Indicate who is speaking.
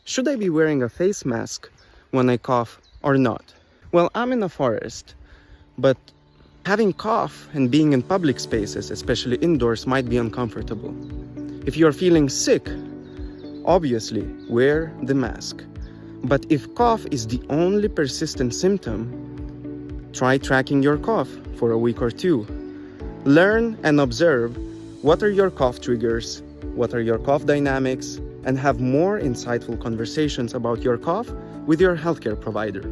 Speaker 1: Should I be wearing a face mask when I cough or not? Well, I'm in a forest, but having cough and being in public spaces, especially indoors, might be uncomfortable. If you're feeling sick, obviously wear the mask. But if cough is the only persistent symptom, try tracking your cough for a week or two. Learn and observe what are your cough triggers, what are your cough dynamics, and have more insightful conversations about your cough with your healthcare provider.